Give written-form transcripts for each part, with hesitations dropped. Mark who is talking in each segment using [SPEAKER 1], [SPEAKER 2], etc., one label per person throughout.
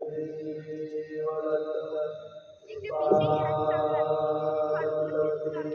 [SPEAKER 1] একটু busy and সামলাতে ঘরগুলো মুছতে হবে।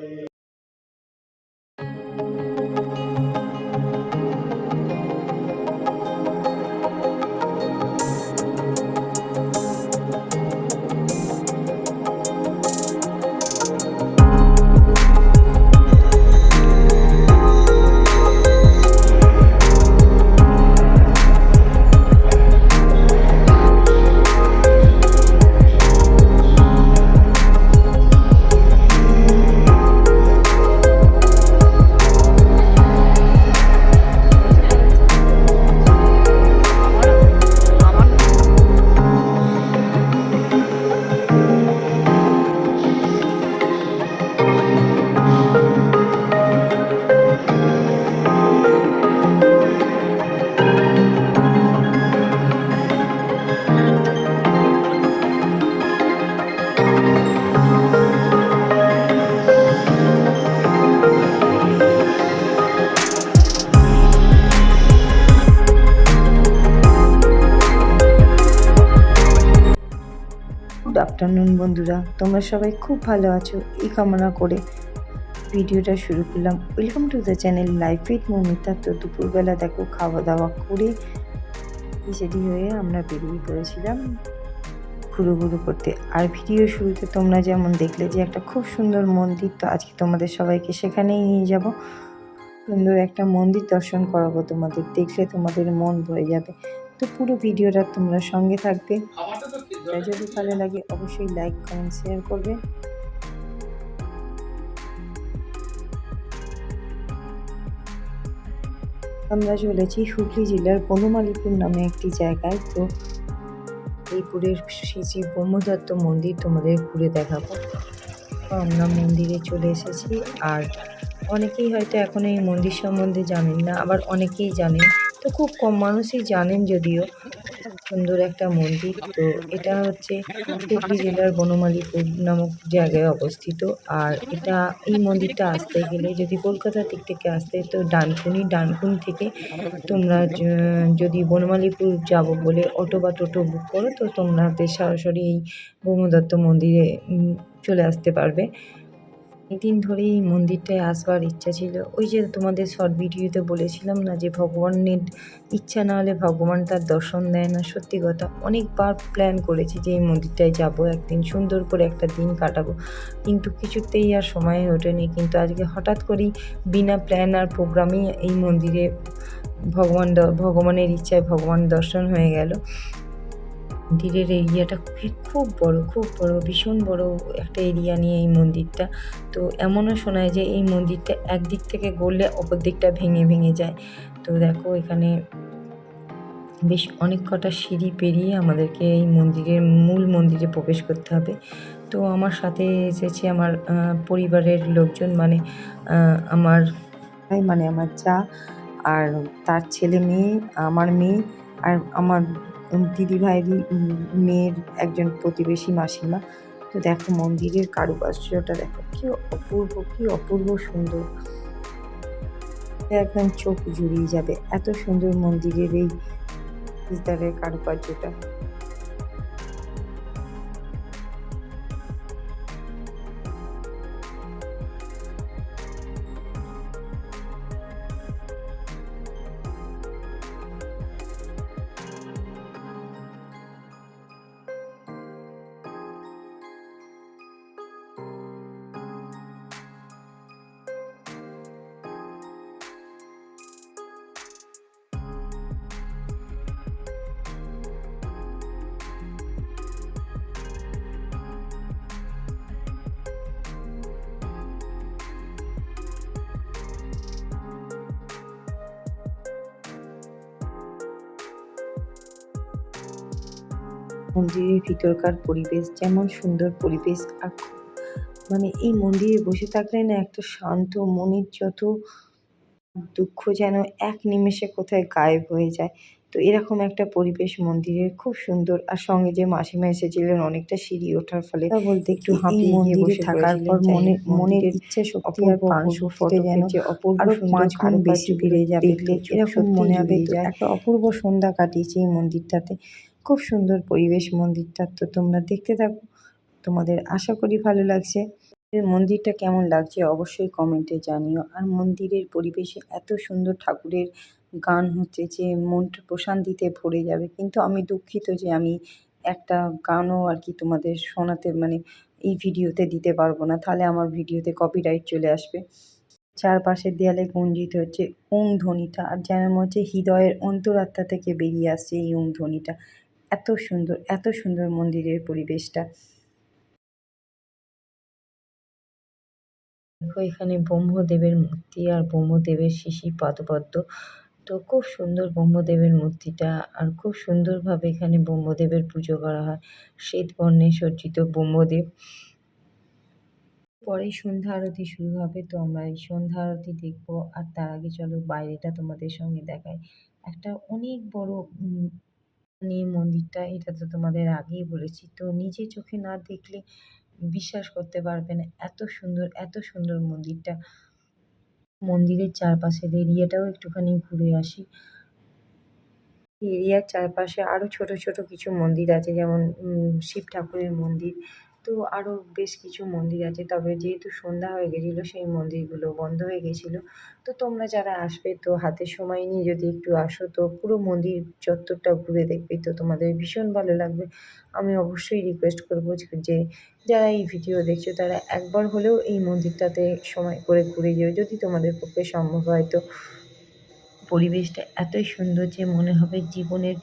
[SPEAKER 2] গুড আফটারনুন বন্ধুরা, তোমরা সবাই খুব ভালো আছো এই কামনা করে ভিডিওটা শুরু করলাম। Welcome to the channel life with Moumita. তো দুপুরবেলা দেখো খাওয়া দাওয়া করে সেটি হয়ে আমরা বেরিয়ে পড়েছিলাম ঘুরু করতে। আর ভিডিও শুরুতে তোমরা যেমন দেখলে যে একটা খুব সুন্দর মন্দির, তো আজকে তোমাদের সবাইকে সেখানেই নিয়ে যাব। সুন্দর একটা মন্দির দর্শন করাবো তোমাদের, দেখলে তোমাদের মন ভরে যাবে। তো পুরো ভিডিওটা তোমরা সঙ্গে থাকবে। যদি ভালো লাগে অবশ্যই লাইক কমেন্ট শেয়ার করবে। আমরা চলেছি হুগলি জেলার বনমালীপুর নামে একটি জায়গায়। তো এই পুরের শ্রী ব্রহ্মদত্ত মন্দির তোমাদের ঘুরে দেখাবো। তো আমরা মন্দিরে চলে এসেছি। আর অনেকেই হয়তো এখন এই মন্দির সম্বন্ধে জানেন না, আবার অনেকেই জানেন। তো খুব কম মানুষই জানেন যদিও। সুন্দর একটা মন্দির। তো এটা হচ্ছে হুগলি জেলার বনমালীপুর নামক জায়গায় অবস্থিত। আর এই মন্দিরটা আসতে গেলে যদি কলকাতা দিক থেকে আসতে, তো ডানকুনি থেকে তোমরা যদি বনমালীপুর যাব বলে অটো বা টোটো বুক করো, তো তোমাদের সরাসরি এই ব্রহ্মদত্ত মন্দিরে চলে আসতে পারবে। অনেকদিন ধরে এই মন্দিরটায় আসবার ইচ্ছা ছিল। ওই যে তোমাদের শর্ট ভিডিওতে বলেছিলাম না যে ভগবানের ইচ্ছা না হলে ভগবান তার দর্শন দেয় না। সত্যি কথা, অনেকবার প্ল্যান করেছি যে এই মন্দিরটায় যাব, একদিন সুন্দর করে একটা দিন কাটাবো, কিন্তু কিছুতেই আর সময় ওঠেনি। কিন্তু আজকে হঠাৎ করেই বিনা প্ল্যান আর প্রোগ্রামেই এই মন্দিরে ভগবানের ইচ্ছায় ভগবান দর্শন হয়ে গেল। মন্দিরের এরিয়াটা খুব বড়, ভীষণ বড় একটা এরিয়া নিয়ে এই মন্দিরটা। তো এমনও শোনায় যে এই মন্দিরটা একদিক থেকে গড়লে অপর দিকটা ভেঙে যায়। তো দেখো এখানে বেশ অনেক কটা সিঁড়ি পেরিয়ে আমাদেরকে এই মূল মন্দিরে প্রবেশ করতে হবে। তো আমার সাথে এসেছে আমার পরিবারের লোকজন, আমার যা, আর তার ছেলে মেয়ে, আমার মেয়ে, আর আমার দিদিভাইয়েরই মেয়ের একজন প্রতিবেশী মাসিমা। তো দেখো মন্দিরের কারুকার্যটা দেখো, কি অপূর্ব সুন্দর, একদম চোখ জুড়িয়ে যাবে। এত সুন্দর মন্দিরের এই কারুকার্যটা। মন্দিরের ভিতরকার পরিবেশ যেমন সুন্দর পরিবেশ, আর এই মন্দিরে বসে থাকলে না একটা শান্ত মনের যত দুঃখ যেন এক নিমেষে কোথায় গায়েব হয়ে যায়। তো এরকম একটা পরিবেশ মন্দিরের, খুব সুন্দর। আর সঙ্গে যে মাসিমা এসেছিলেন, অনেকটা সিঁড়ি ওঠার ফলে বলতে একটু হাঁপিয়ে গিয়ে বসে থাকার পর মনের ইচ্ছা শক্তি আর প্রাণ শক্তিতে যেন আরো 5 গুণ বেশি বেড়ে যাবে। এরকম মনে হবে। তো একটা অপূর্ব সন্ধ্যা কাটিয়েছি এই মন্দিরটাতে। খুব সুন্দর পরিবেশ মন্দিরটা, তো তোমরা দেখতে থাকো, তোমাদের আশা করি ভালো লাগছে। এই মন্দিরটা কেমন লাগছে অবশ্যই কমেন্টে জানিও। আর মন্দিরের পরিবেশে এত সুন্দর ঠাকুরের গান হচ্ছে যে মনটা প্রশান্তিতে ভরে যাবে। কিন্তু আমি দুঃখিত যে আমি একটা গানও আর কি তোমাদের শোনাতে মানে এই ভিডিওতে দিতে পারবো না, তাহলে আমার ভিডিওতে কপিরাইট চলে আসবে। চারপাশের দেয়ালে গুঞ্জিত হচ্ছে ওম ধ্বনিটা, আর যেন মনে হচ্ছে হৃদয়ের অন্তরাত্মা থেকে বেরিয়ে আসছে এই ওম ধ্বনিটা। এত সুন্দর, এত সুন্দর মন্দিরের পরিবেশটা। দেখো এখানে ব্রহ্মদেবের মূর্তি আর ব্রহ্মদেবের শিশি পাদপদ্ম। তো খুব সুন্দর ব্রহ্মদেবের মূর্তিটা, আর খুব সুন্দরভাবে এখানে ব্রহ্মদেবের পুজো করা হয়। শ্বেত বর্ণে সজ্জিত ব্রহ্মদেব। পরেই সন্ধ্যা আরতি শুরু হবে, তো আমরা এই সন্ধ্যা আরতি দেখবো। আর তার আগে চলো বাইরেটা তোমাদের সঙ্গে দেখাই। একটা অনেক বড় নিয়ে মন্দিরটা, এটা তো তোমাদের আগেই বলেছি, তো নিজে চোখে না দেখলে বিশ্বাস করতে পারবে না এত সুন্দর, এত সুন্দর মন্দিরটা। মন্দিরের চারপাশের এরিয়াটাও একটুখানি ঘুরে আসি। এরিয়ার চারপাশে আরও ছোট ছোট কিছু মন্দির আছে, যেমন শিব ঠাকুরের মন্দির। তো আরও বেশ কিছু মন্দির আছে, তবে যেহেতু সন্ধ্যা হয়ে গেছিলো সেই মন্দিরগুলো বন্ধ হয়ে গেছিলো। তো তোমরা যারা আসবে তো হাতে সময় নিয়ে যদি একটু আসো তো পুরো মন্দির চত্বরটা ঘুরে দেখবে, তো তোমাদের ভীষণ ভালো লাগবে। আমি অবশ্যই রিকোয়েস্ট করবো যে যারা এই ভিডিও দেখছো তারা একবার হলেও এই মন্দিরটাতে সময় করে ঘুরে যেও, যদি তোমাদের পক্ষে সম্ভব হয় তো। পরিবেশটা এতই সুন্দর যে মনে হবে জীবনের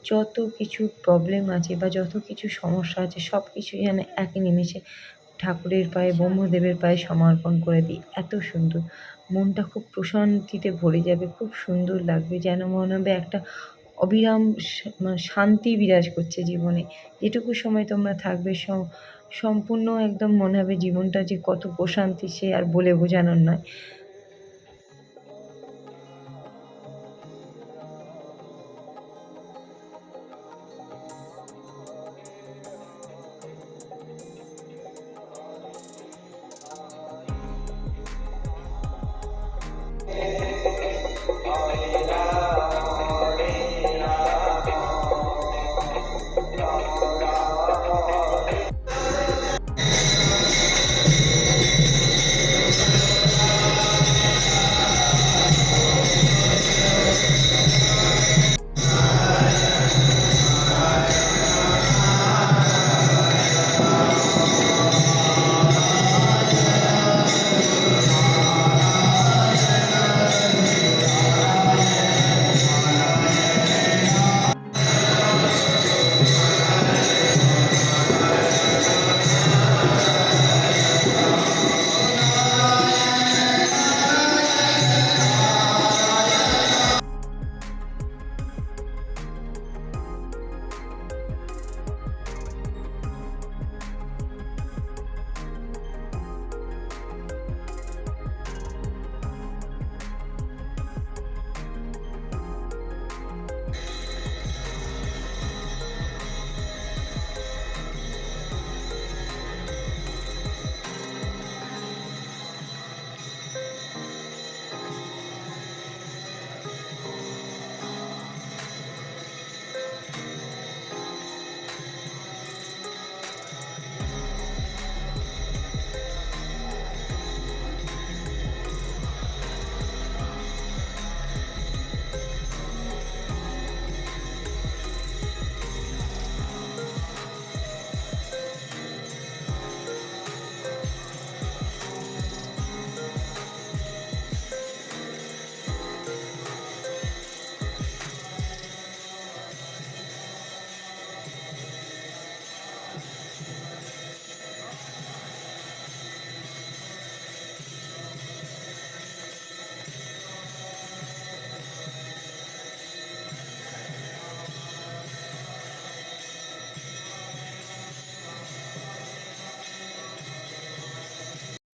[SPEAKER 2] যত কিছু প্রবলেম আছে বা যত কিছু সমস্যা আছে সব কিছু যেন এক নিমেষে ঠাকুরের পায়ে, ব্রহ্মদেবের পায়ে সমর্পণ করে দিই। এত সুন্দর, মনটা খুব প্রশান্তিতে ভরে যাবে, খুব সুন্দর লাগবে, যেন মনে হবে একটা অবিরাম মানে শান্তি বিরাজ করছে জীবনে। যেটুকু সময় তোমরা থাকবে সম্পূর্ণ একদম মনে হবে জীবনটা যে কত প্রশান্তি সে আর বলে বোঝানোর নয়।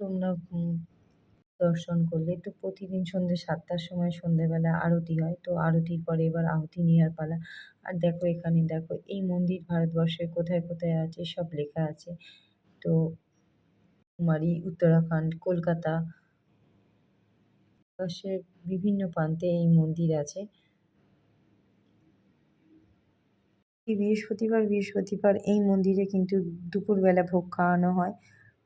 [SPEAKER 2] তোমরা দর্শন করলে তো প্রতিদিন সন্ধ্যে ৭টার সময় সন্ধ্যেবেলা আরতি হয়, তো আরতির পরে এবার আহুতি নেওয়ার পালা। আর দেখো এখানে দেখো এই মন্দির ভারতবর্ষের কোথায় কোথায় আছে সব লেখা আছে। তো কুমারী, উত্তরাখণ্ড, কলকাতা, ভারতবর্ষের বিভিন্ন প্রান্তে এই মন্দির আছে। এই বৃহস্পতিবার এই মন্দিরে কিন্তু দুপুরবেলা ভোগ খাওয়ানো হয়।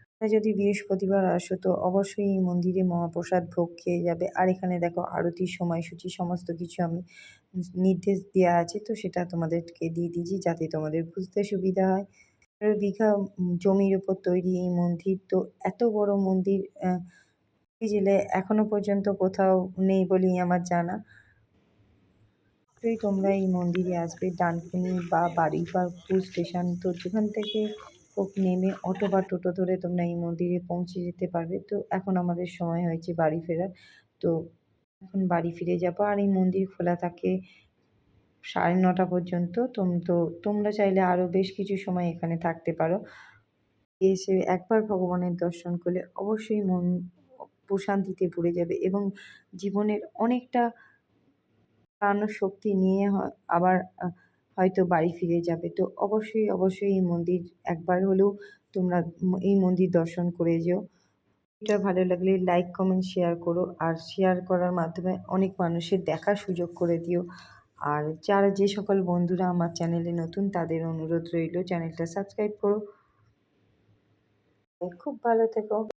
[SPEAKER 2] তোমরা যদি বৃহস্পতিবার আসো তো অবশ্যই এই মন্দিরে মহাপ্রসাদ ভোগ খেয়ে যাবে। আর এখানে দেখো আরতির সময়সূচি সমস্ত কিছু আমি নির্দেশ দেওয়া আছে, তো সেটা তোমাদেরকে দিয়ে দিয়েছি যাতে তোমাদের বুঝতে সুবিধা হয়। ১৩ বিঘা জমির উপর তৈরি এই মন্দির। তো এত বড় মন্দির হুগলি জেলায় এখনো পর্যন্ত কোথাও নেই বলেই আমার জানা। অবশ্যই তোমরা এই মন্দিরে আসবে। ডানকুনি বা বারুইপুর স্টেশন, তো যেখান থেকে হোক নেমে অটো বা টোটো ধরে তোমরা এই মন্দিরে পৌঁছে যেতে পারবে। তো এখন আমাদের সময় হয়েছে বাড়ি ফেরার। তো এখন বাড়ি ফিরে যাবো। আর এই মন্দির খোলা থাকে ৯:৩০ পর্যন্ত। তো তোমরা চাইলে আরও বেশ কিছু সময় এখানে থাকতে পারো। এসে একবার ভগবানের দর্শন করলে অবশ্যই মন প্রশান্তিতে ভরে যাবে এবং জীবনের অনেকটা প্রাণশক্তি নিয়ে আবার হয়তো বাড়ি ফিরে যাবে। তো অবশ্যই এই মন্দির একবার হলেও তোমরা এই মন্দির দর্শন করে যেও। ভিডিওটা ভালো লাগলে লাইক, কমেন্ট, শেয়ার করো। আর শেয়ার করার মাধ্যমে অনেক মানুষের দেখার সুযোগ করে দিও। আর যে সকল বন্ধুরা আমার চ্যানেলে নতুন তাদের অনুরোধ রইল চ্যানেলটা সাবস্ক্রাইব করো। খুব ভালো থেকো।